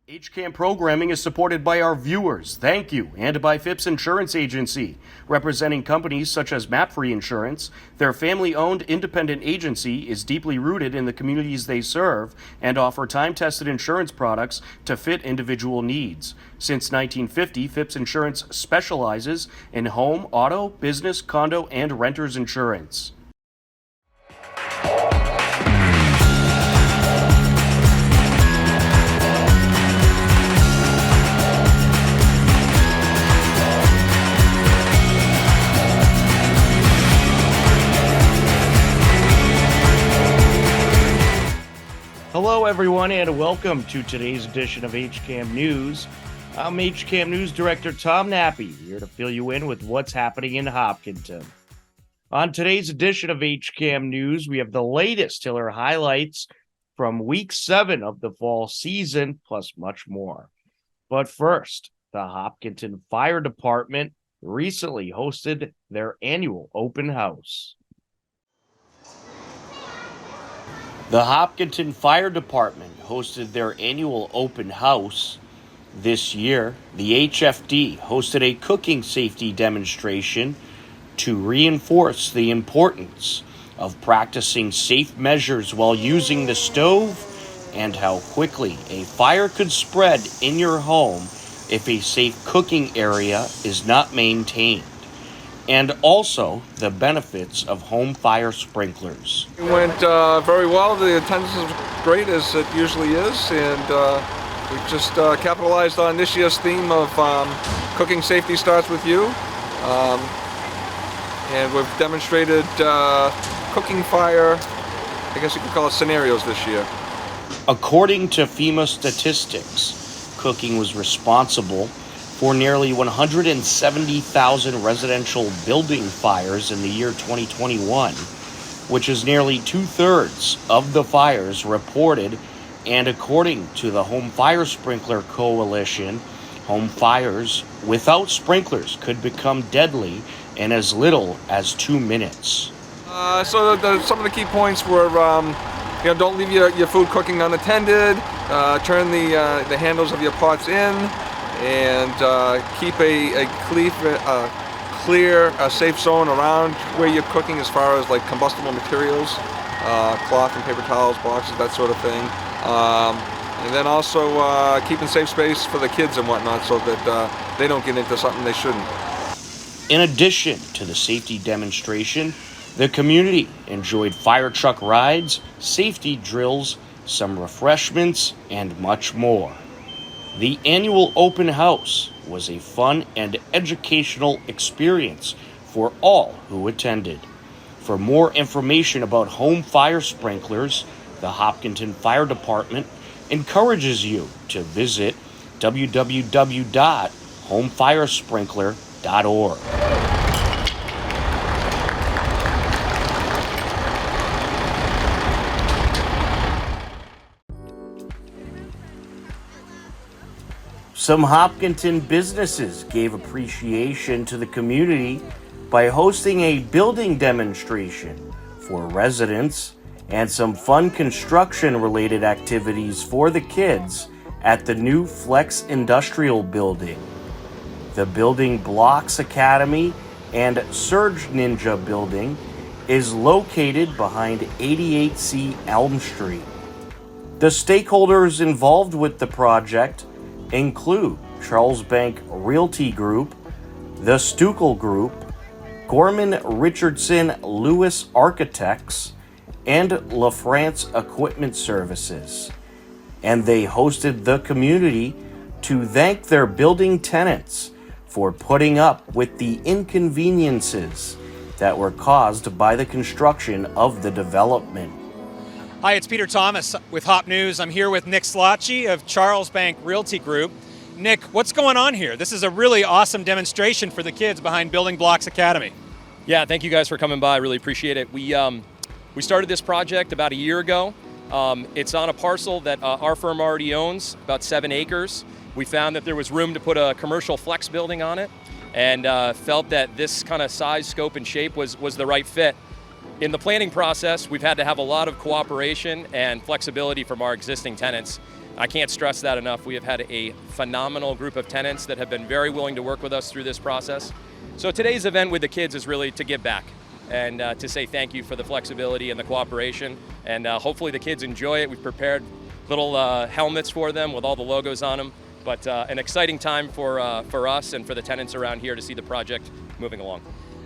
HCAM programming is supported by our viewers, thank you, and by Phipps Insurance Agency, representing companies such as MapFree Insurance. Their family-owned independent agency is deeply rooted in the communities they serve and offer time-tested insurance products to fit individual needs. Since 1950, Phipps Insurance specializes in home, auto, business, condo, and renters insurance. Hello, everyone, and welcome to today's edition of HCAM News. I'm HCAM News Director Tom Nappy, here to fill you in with what's happening in Hopkinton. On today's edition of HCAM News, we have the latest Tiller highlights from Week 7 of the fall season, plus much more. But first, the Hopkinton Fire Department recently hosted their annual open house. The Hopkinton Fire Department hosted their annual open house. This year, the HFD hosted a cooking safety demonstration to reinforce the importance of practicing safe measures while using the stove and how quickly a fire could spread in your home if a safe cooking area is not maintained, and also the benefits of home fire sprinklers. It went very well. The attendance was great, as it usually is, and we just capitalized on this year's theme of cooking safety starts with you, and we've demonstrated cooking fire, I guess you could call it scenarios this year. According to FEMA statistics, cooking was responsible for nearly 170,000 residential building fires in the year 2021, which is nearly two-thirds of the fires reported. And according to the Home Fire Sprinkler Coalition, home fires without sprinklers could become deadly in as little as 2 minutes. Some of the key points were, don't leave your food cooking unattended, turn the handles of your pots in, and keep a clear, safe zone around where you're cooking as far as like combustible materials, cloth and paper towels, boxes, that sort of thing. And then also keeping safe space for the kids and whatnot so that they don't get into something they shouldn't. In addition to the safety demonstration, the community enjoyed fire truck rides, safety drills, some refreshments, and much more. The annual open house was a fun and educational experience for all who attended. For more information about home fire sprinklers, the Hopkinton Fire Department encourages you to visit www.homefiresprinkler.org. Some Hopkinton businesses gave appreciation to the community by hosting a building demonstration for residents and some fun construction-related activities for the kids at the new Flex Industrial Building. The Building Blocks Academy and Surge Ninja Building is located behind 88C Elm Street. The stakeholders involved with the project include Charles Bank Realty Group, the Stuckel Group, Gorman Richardson Lewis Architects, and LaFrance Equipment Services. And they hosted the community to thank their building tenants for putting up with the inconveniences that were caused by the construction of the development. Hi, it's Peter Thomas with Hop News. I'm here with Nick Slotchy of Charles Bank Realty Group. Nick, what's going on here? This is a really awesome demonstration for the kids behind Building Blocks Academy. Yeah, thank you guys for coming by. I really appreciate it. We started this project about a year ago. It's on a parcel that our firm already owns, about 7 acres. We found that there was room to put a commercial flex building on it, and felt that this kind of size, scope, and shape was the right fit. In the planning process, we've had to have a lot of cooperation and flexibility from our existing tenants. I can't stress that enough. We have had a phenomenal group of tenants that have been very willing to work with us through this process. So today's event with the kids is really to give back and to say thank you for the flexibility and the cooperation. And hopefully the kids enjoy it. We've prepared little helmets for them with all the logos on them. But an exciting time for us and for the tenants around here to see the project moving along.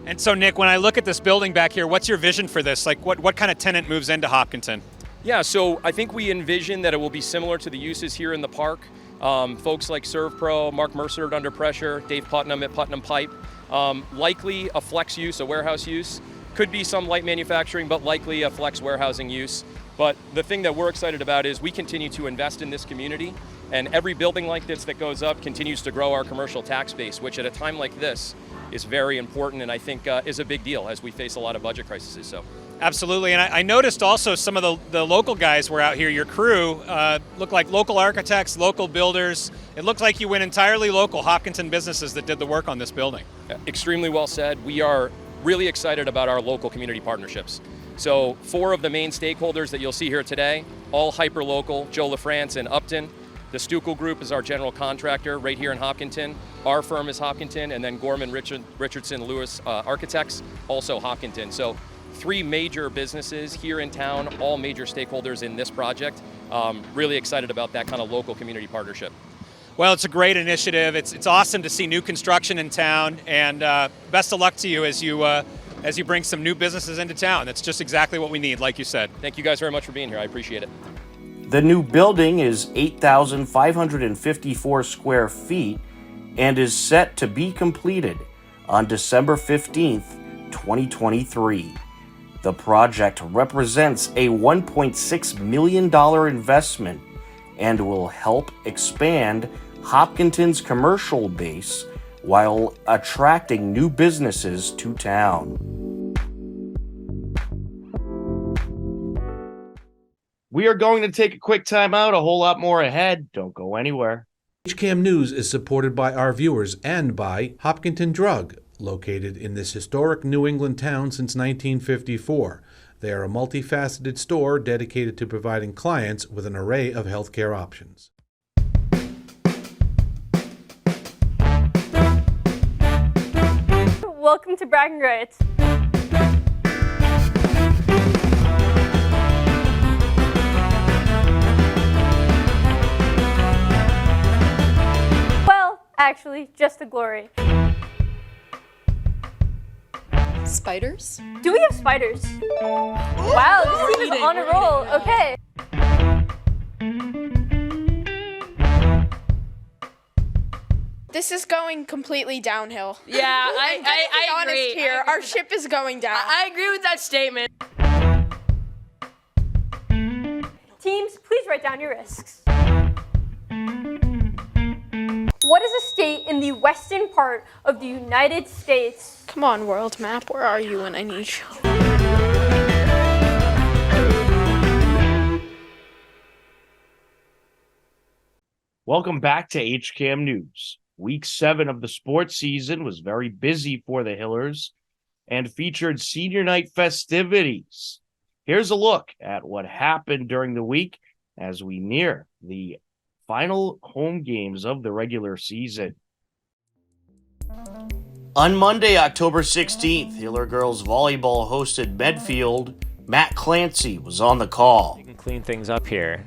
And so, Nick, when I look at this building back here, what's your vision for this? Like, what kind of tenant moves into Hopkinton? Yeah, so I think we envision that it will be similar to the uses here in the park. Folks like ServPro, Mark Mercer at Under Pressure, Dave Putnam at Putnam Pipe. Likely a flex use, a warehouse use. Could be some light manufacturing, but likely a flex warehousing use. But the thing that we're excited about is we continue to invest in this community, and every building like this that goes up continues to grow our commercial tax base, which at a time like this is very important and I think is a big deal as we face a lot of budget crises. So. Absolutely, and I noticed also some of the local guys were out here. Your crew looked like local architects, local builders. It looked like you went entirely local, Hopkinton businesses that did the work on this building. Extremely well said. We are really excited about our local community partnerships. So 4 of the main stakeholders that you'll see here today, all hyper-local, Joe LaFrance in Upton. The Stuckel Group is our general contractor right here in Hopkinton. Our firm is Hopkinton, and then Gorman Richardson Lewis Architects, also Hopkinton. So 3 major businesses here in town, all major stakeholders in this project. Really excited about that kind of local community partnership. Well, it's a great initiative. It's awesome to see new construction in town, and best of luck to you as you bring some new businesses into town. That's just exactly what we need, like you said. Thank you guys very much for being here. I appreciate it. The new building is 8,554 square feet and is set to be completed on December 15th, 2023. The project represents a $1.6 million investment and will help expand Hopkinton's commercial base while attracting new businesses to town. We are going to take a quick time out, a whole lot more ahead. Don't go anywhere. HCAM News is supported by our viewers and by Hopkinton Drug, located in this historic New England town since 1954. They are a multifaceted store dedicated to providing clients with an array of healthcare options. Welcome to Bragging Rights. Well, actually, just the glory. Spiders? Do we have spiders? Wow, this team is on a roll. Okay. This is going completely downhill. Yeah, I Honest agree. here, our ship is going down. I agree with that statement. Teams, please write down your risks. What is a state in the western part of the United States? Come on, world map, where are you when I need you? Welcome back to HCAM News. Week 7 of the sports season was very busy for the Hillers and featured senior night festivities. Here's a look at what happened during the week as we near the final home games of the regular season. On Monday, October 16th, Hiller Girls Volleyball hosted Medfield. Matt Clancy was on the call. You can clean things up here.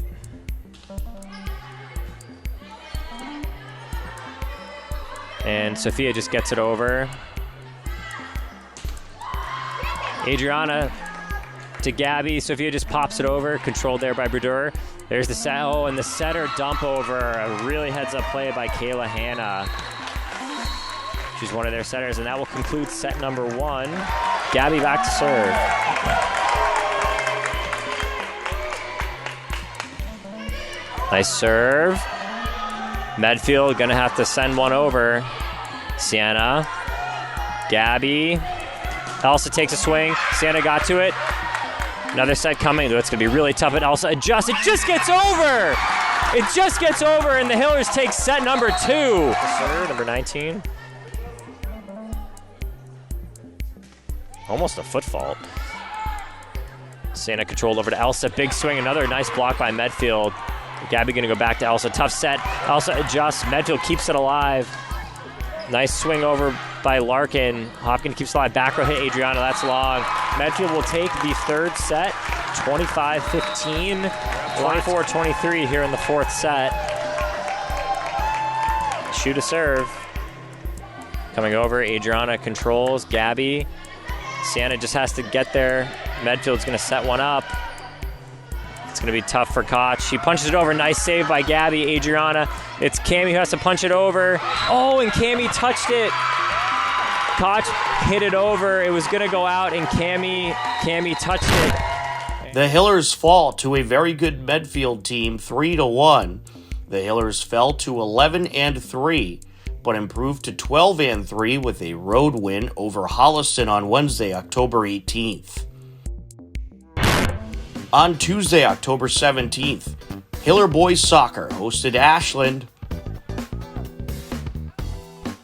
And Sophia just gets it over. Adriana to Gabby. Sophia just pops it over, controlled there by Brodeur. There's the set. Oh, and the setter dump over. A really heads-up play by Kayla Hanna. She's one of their setters, and that will conclude set number 1. Gabby back to serve. Nice serve. Medfield gonna have to send one over. Sienna. Gabby. Elsa takes a swing. Sienna got to it. Another set coming. It's going to be really tough. And Elsa adjusts. It just gets over. It just gets over, and the Hillers take set number 2. Serve, number 19. Almost a foot fault. Sienna controlled over to Elsa. Big swing. Another nice block by Medfield. Gabby gonna go back to Elsa. Tough set. Elsa adjusts. Medfield keeps it alive. Nice swing over by Larkin. Hopkins keeps it alive. Back row hit Adriana. That's long. Medfield will take the third set. 25-15. 24-23 here in the fourth set. Shoot a serve. Coming over. Adriana controls. Gabby. Sienna just has to get there. Medfield's gonna set one up. It's going to be tough for Koch. She punches it over. Nice save by Gabby. Adriana. It's Cammie who has to punch it over. Oh, and Cammie touched it. Koch hit it over. It was going to go out, and Cammie touched it. The Hillers fall to a very good Medfield team, 3-1. The Hillers fell to 11-3, but improved to 12-3 with a road win over Holliston on Wednesday, October 18th. On Tuesday, October 17th, Hiller Boys Soccer hosted Ashland.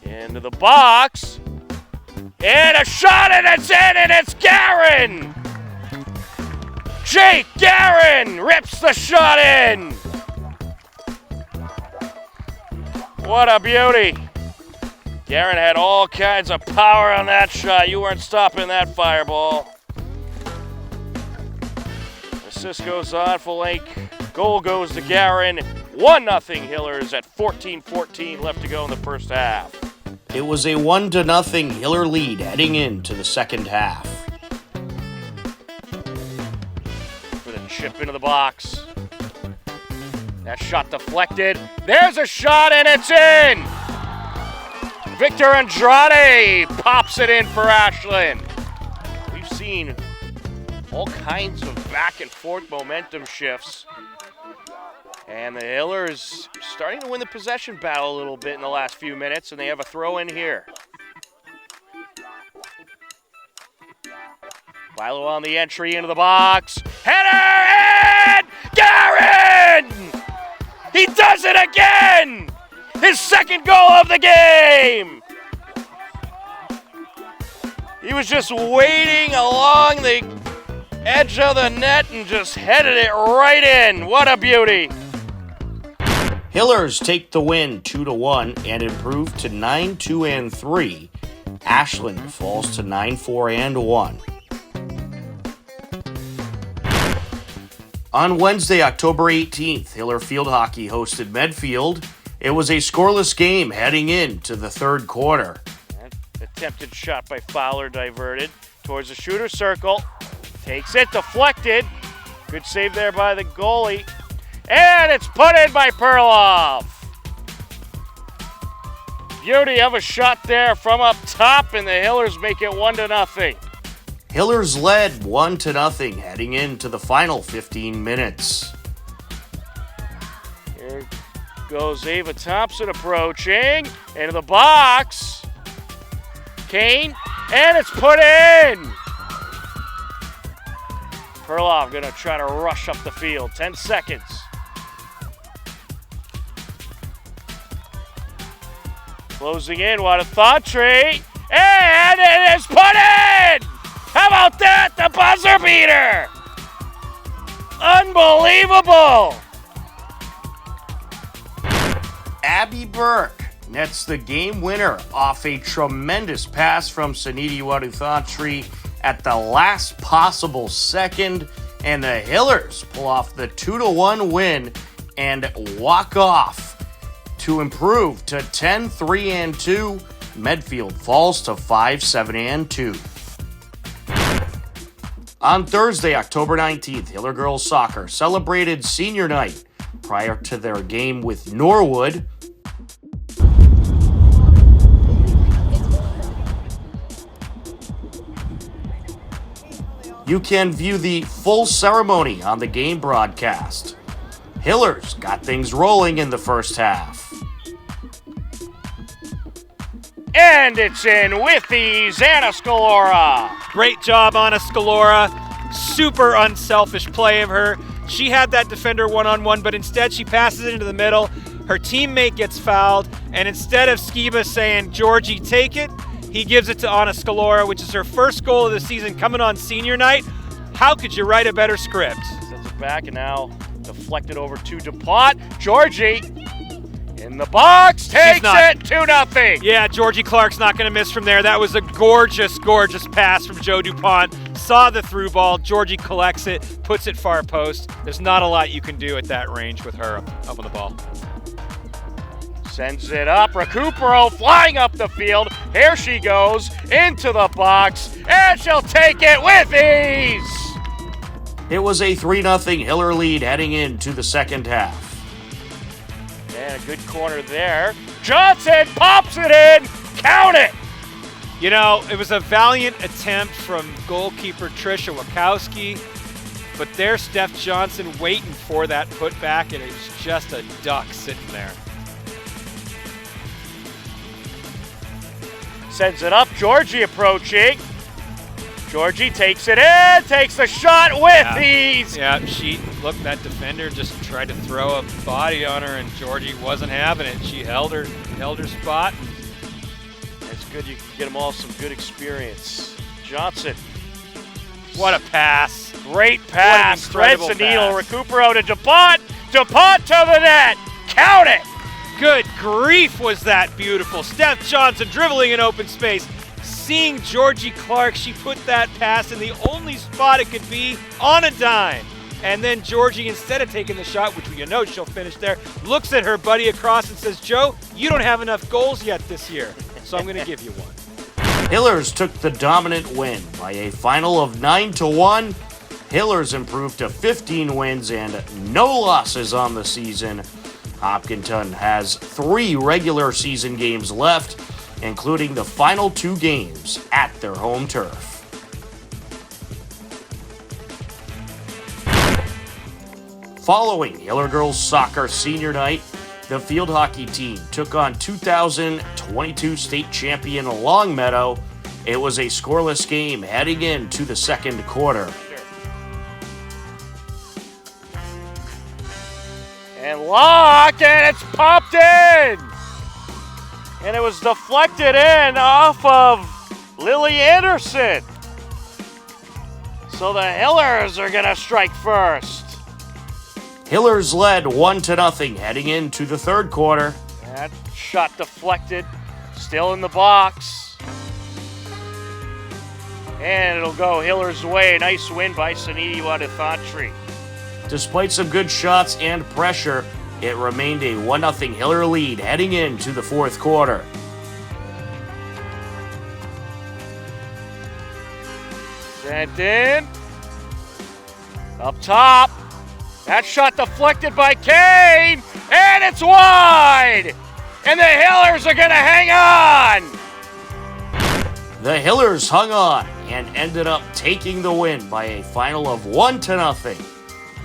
Into the box. And a shot, and it's in, and it's Guerin! Jake Guerin rips the shot in! What a beauty! Guerin had all kinds of power on that shot. You weren't stopping that fireball. Assist goes on for Lake. Goal goes to Guerin. 1-0 Hillers at 14-14 left to go in the first half. It was a 1-0 Hiller lead heading into the second half. For the chip into the box. That shot deflected. There's a shot and it's in! Victor Andrade pops it in for Ashland. We've seen all kinds of back and forth momentum shifts. And the Hillers starting to win the possession battle a little bit in the last few minutes, and they have a throw in here. Philo on the entry into the box. Header in! Guerin! He does it again! His second goal of the game! He was just waiting along the edge of the net and just headed it right in. What a beauty! Hillers take the win 2-1 and improve to 9-2-3. Ashland falls to 9-4-1. On Wednesday, October 18th, Hiller Field Hockey hosted Medfield. It was a scoreless game heading into the third quarter. Attempted shot by Fowler diverted towards the shooter circle. Takes it, deflected. Good save there by the goalie. And it's put in by Perloff. Beauty of a shot there from up top, and the Hillers make it 1-0. Hillers led 1-0 heading into the final 15 minutes. Here goes Ava Thompson approaching into the box. Kane, and it's put in. Perloff gonna try to rush up the field. 10 seconds. Closing in, what a thought tree. And it is put in! How about that? The buzzer beater! Unbelievable! Abby Burke nets the game winner off a tremendous pass from Suniti Waduthatri at the last possible second, and the Hillers pull off the 2-1 win and walk off to improve to 10-3-2. Medfield falls to 5-7-2. On Thursday, October 19th, Hiller Girls Soccer celebrated senior night prior to their game with Norwood. You can view the full ceremony on the game broadcast. Hillers got things rolling in the first half. And it's in with the Anna Scalora. Great job, Anna Scalora. Super unselfish play of her. She had that defender one-on-one, but instead she passes it into the middle. Her teammate gets fouled, and instead of Skiba saying, Georgie, take it, he gives it to Anna Scalora, which is her first goal of the season coming on senior night. How could you write a better script? Sends it back, and now Deflected over to DuPont. Georgie in the box, takes it, 2-0. Yeah, Georgie Clark's not going to miss from there. That was a gorgeous, gorgeous pass from Joe DuPont. Saw the through ball. Georgie collects it, puts it far post. There's not a lot you can do at that range with her up on the ball. Sends it up. Recupero flying up the field. Here she goes into the box, and she'll take it with ease. It was a 3-0 Hiller lead heading into the second half. And a good corner there. Johnson pops it in. Count it. You know, it was a valiant attempt from goalkeeper Trisha Wachowski, but there's Steph Johnson waiting for that putback, and it was just a duck sitting there. Sends it up. Georgie approaching. Georgie takes it in, takes the shot with ease. Yeah, that defender just tried to throw a body on her, and Georgie wasn't having it. She held her spot. It's good you can get them all some good experience. Johnson. What a pass. Great pass. Threads the needle. pass. Recupero to DuPont. DuPont to the net. Count it. Good grief, was that beautiful. Steph Johnson dribbling in open space. Seeing Georgie Clark, she put that pass in the only spot it could be, on a dime. And then Georgie, instead of taking the shot, which you know she'll finish there, looks at her buddy across and says, Joe, you don't have enough goals yet this year, so I'm going to give you one. Hillers took the dominant win by a final of 9-1. Hillers improved to 15 wins and no losses on the season. Hopkinton has 3 regular season games left, including the final 2 games at their home turf. Following Hiller Girls Soccer Senior Night, the field hockey team took on 2022 state champion Longmeadow. It was a scoreless game heading into the second quarter. And locked, and it's popped in. And it was deflected in off of Lily Anderson. So the Hillers are going to strike first. Hillers led 1-0 heading into the third quarter. That shot deflected, still in the box. And it'll go Hillers' way. Nice win by Suniti Wadithantri. Despite some good shots and pressure, it remained a 1-0 Hiller lead heading into the fourth quarter. Sent in. Up top. That shot deflected by Kane. And it's wide. And the Hillers are going to hang on. The Hillers hung on and ended up taking the win by a final of 1-0.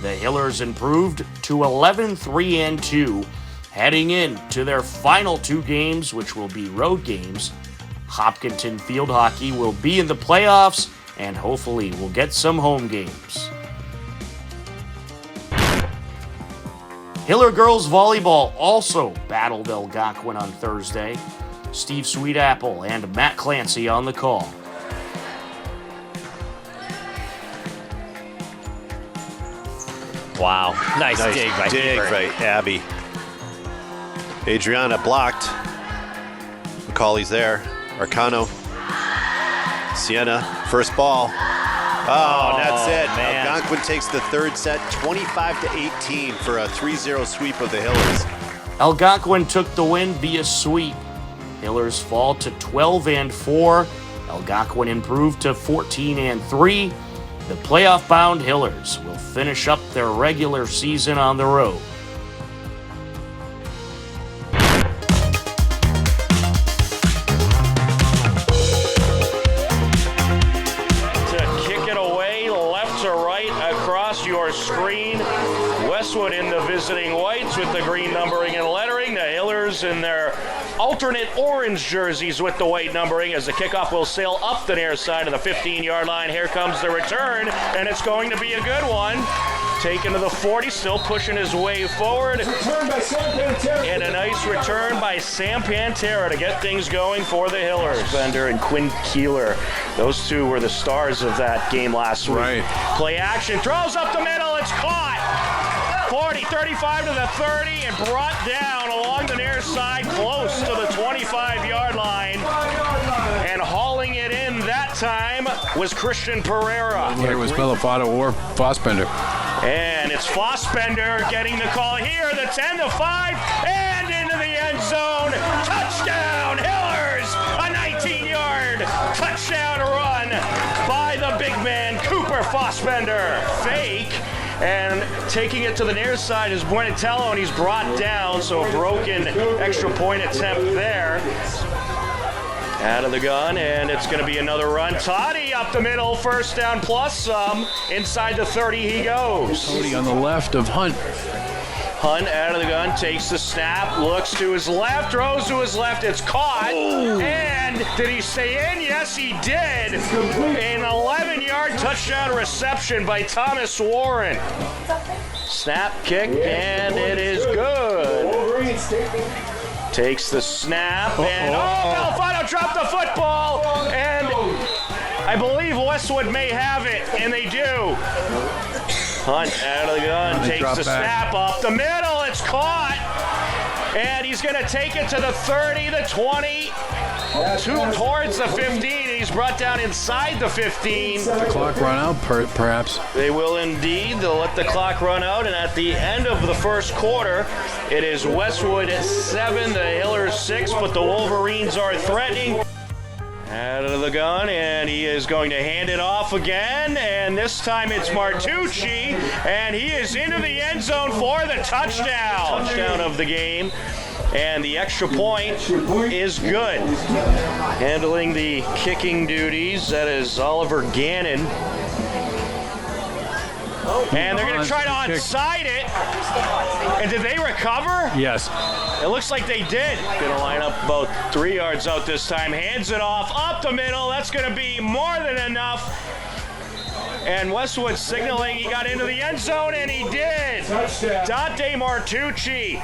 The Hillers improved to 11-3-2, heading into their final 2 games, which will be road games. Hopkinton Field Hockey will be in the playoffs, and hopefully will get some home games. Hiller Girls Volleyball also battled Algonquin on Thursday. Steve Sweetapple and Matt Clancy on the call. Wow, nice dig by keeper. Right, Abby. Adriana blocked. Macaulay's there. Arcano. Sienna, first ball. Oh, that's it. man. Algonquin takes the third set, 25-18 for a 3-0 sweep of the Hillers. Algonquin took the win via sweep. Hillers fall to 12-4. Algonquin improved to 14-3. The playoff-bound Hillers will finish up their regular season on the road. To kick it away, left to right across your screen. Westwood in the visiting whites with the green numbering and lettering. The Hillers in their alternate orange jerseys with the white numbering as the kickoff will sail up the near side of the 15-yard line. Here comes the return, and it's going to be a good one. Taken to the 40, still pushing his way forward. And a nice return by Sam Pantera to get things going for the Hillers. Bender and Quinn Keeler, those two were the stars of that game last week. Right. Play action, throws up the middle, it's caught. 40, 35 to the 30, and brought down along the near side, close to the 25-yard line. And hauling it in that time was Christian Pereira. It was Bellafato or Fossbender. And it's Fossbender getting the call here, the 10 to 5, and into the end zone. Touchdown, Hillers! A 19-yard touchdown run by the big man, Cooper Fossbender. Fake, and taking it to the near side is Buenatello, and he's brought down, so a broken extra point attempt there. Out of the gun, and it's going to be another run. Toddy up the middle, first down plus some. Inside the 30 he goes. Cody on the left of Hunt. Hunt out of the gun, takes the snap, looks to his left, throws to his left, it's caught. Ooh. And did he stay in? Yes, he did. An 11-yard touchdown reception by Thomas Warren. Snap, kick, and it is good. Takes the snap, and Bellafato dropped the football, and I believe Westwood may have it, and they do. Hunt out of the gun, takes the snap up the middle, it's caught, and he's going to take it to the 30, the 20, towards the 15, and he's brought down inside the 15. The clock run out, perhaps. They will indeed. They'll let the clock run out, and at the end of the first quarter, it is Westwood at 7, the Hillers 6, but the Wolverines are threatening. Out of the gun, and he is going to hand it off again, and this time it's Martucci, and he is into the end zone for the touchdown. Touchdown of the game, and the extra point is good. Handling the kicking duties, that is Oliver Gannon. And they're going to try to onside it. And did they recover? Yes. It looks like they did. Going to line up about 3 yards out this time. Hands it off up the middle. That's going to be more than enough. And Westwood signaling he got into the end zone, and he did. Dante Martucci,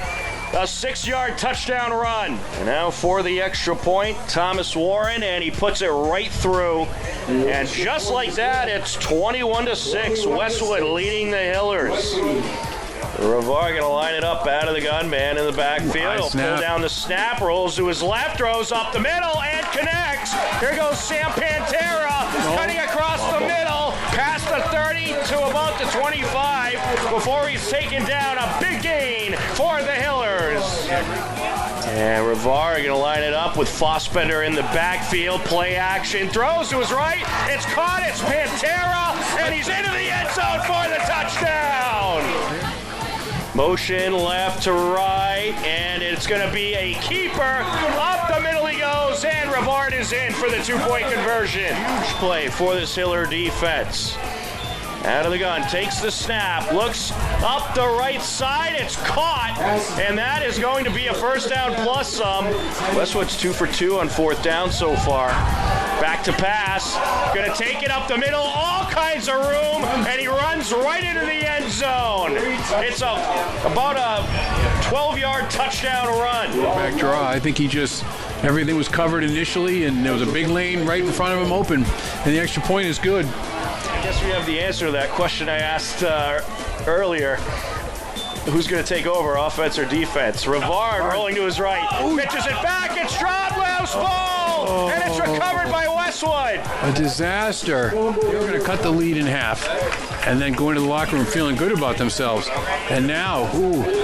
a 6-yard touchdown run. And now for the extra point, Thomas Warren, and he puts it right through. And just like that, it's 21-6. Westwood leading the Hillers. Ravar going to line it up out of the gun, man in the backfield. He'll pull down the snap, rolls to his left, throws up the middle, and connects. Here goes Sam Pantera, cutting across the middle, past the 30 to about the 25, before he's taken down. A big gain for the Hillers. And Ravar going to line it up with Fossbender in the backfield. Play action, throws to his right. It's caught, it's Pantera, and he's into the end zone for the touchdown. Motion left to right, and it's going to be a keeper. Up the middle he goes, and Rivard is in for the 2-point conversion. Huge play for this Hiller defense. Out of the gun, takes the snap, looks up the right side, it's caught, and that is going to be a first down plus some. Westwood's 2 for 2 on 4th down so far. Back to pass, gonna take it up the middle, all kinds of room, and he runs right into the end zone. It's about a 12-yard touchdown run. Back draw, I think everything was covered initially, and there was a big lane right in front of him open, and the extra point is good. I guess we have the answer to that question I asked earlier. Who's going to take over, offense or defense? Rivard rolling to his right. Pitches it back. It's dropped. Loose ball. And it's recovered by Westwood. A disaster. They were going to cut the lead in half and then go into the locker room feeling good about themselves. And now,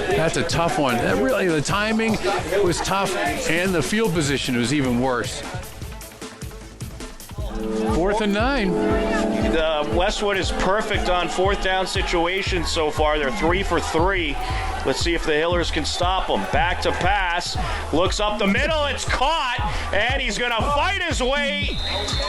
that's a tough one. That really, the timing was tough, and the field position was even worse. 4th and 9. Westwood is perfect on 4th down situations so far. They're 3 for 3. Let's see if the Hillers can stop them. Back to pass. Looks up the middle. It's caught. And he's going to fight his way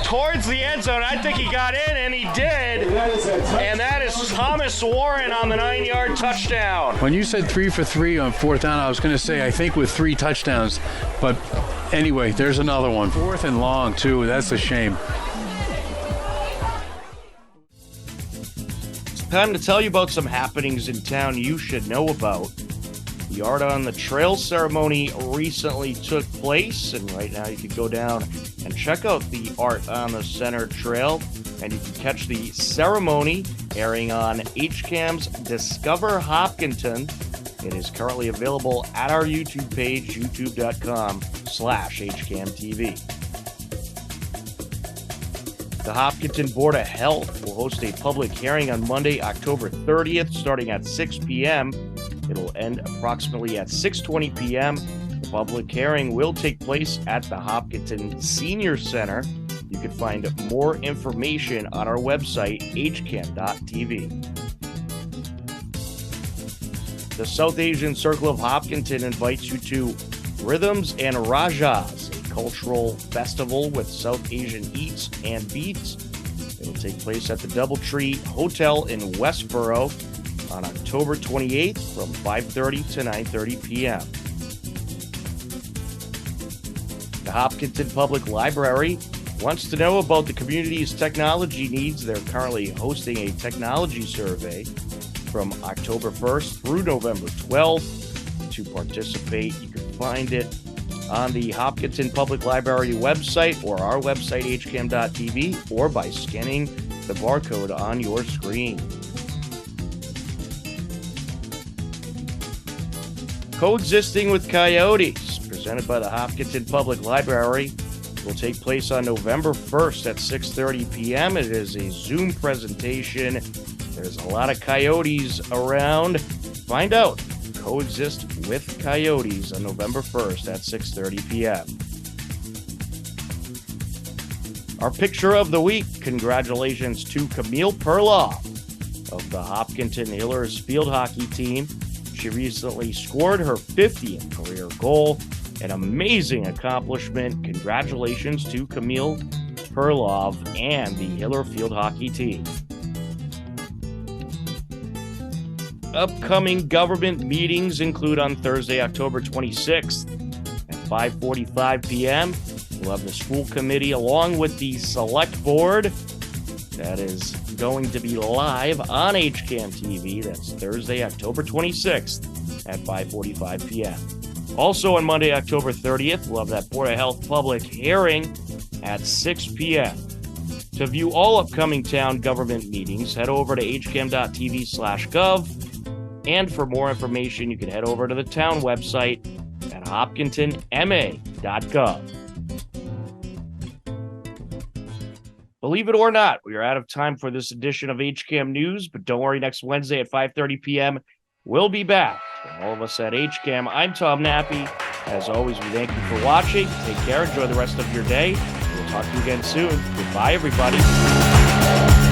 towards the end zone. I think he got in, and he did. And that is Thomas Warren on the 9-yard touchdown. When you said 3 for 3 on 4th down, I was going to say, I think with 3 touchdowns. But anyway, there's another one. 4th and long, too. That's a shame. Time to tell you about some happenings in town you should know about. The Art on the Trail ceremony recently took place, and right now you can go down and check out the Art on the Center Trail and you can catch the ceremony airing on HCAM's Discover Hopkinton. It is currently available at our YouTube page, youtube.com/HCAMTV. The Hopkinton Board of Health will host a public hearing on Monday, October 30th, starting at 6 p.m. It'll end approximately at 6:20 p.m. The public hearing will take place at the Hopkinton Senior Center. You can find more information on our website, hcam.tv. The South Asian Circle of Hopkinton invites you to Rhythms and Rajas, a cultural festival with South Asian eats and beats. It will take place at the Doubletree Hotel in Westboro on October 28th from 5:30 to 9:30 p.m. The Hopkinton Public Library wants to know about the community's technology needs. They're currently hosting a technology survey from October 1st through November 12th. To participate, you can find it on the Hopkinton Public Library website or our website, hcam.tv, or by scanning the barcode on your screen. Coexisting with Coyotes, presented by the Hopkinton Public Library, will take place on November 1st at 6:30 p.m. It is a Zoom presentation. There's a lot of coyotes around. Find out. Coexist with Coyotes on November 1st at 6:30 p.m. Our picture of the week. Congratulations to Camille Perloff of the Hopkinton Hillers field hockey team. She recently scored her 50th career goal. An amazing accomplishment. Congratulations to Camille Perloff and the Hiller field hockey team. Upcoming government meetings include on Thursday, October 26th at 5:45 p.m. We'll have the school committee along with the select board. That is going to be live on HCAM TV. That's Thursday, October 26th at 5:45 p.m. Also on Monday, October 30th, we'll have that Board of Health public hearing at 6 p.m. To view all upcoming town government meetings, head over to hcam.tv/gov. And for more information, you can head over to the town website at hopkintonma.gov. Believe it or not, we are out of time for this edition of HCAM News, but don't worry, next Wednesday at 5:30 p.m., we'll be back. From all of us at HCAM, I'm Tom Nappy. As always, we thank you for watching. Take care. Enjoy the rest of your day. We'll talk to you again soon. Goodbye, everybody.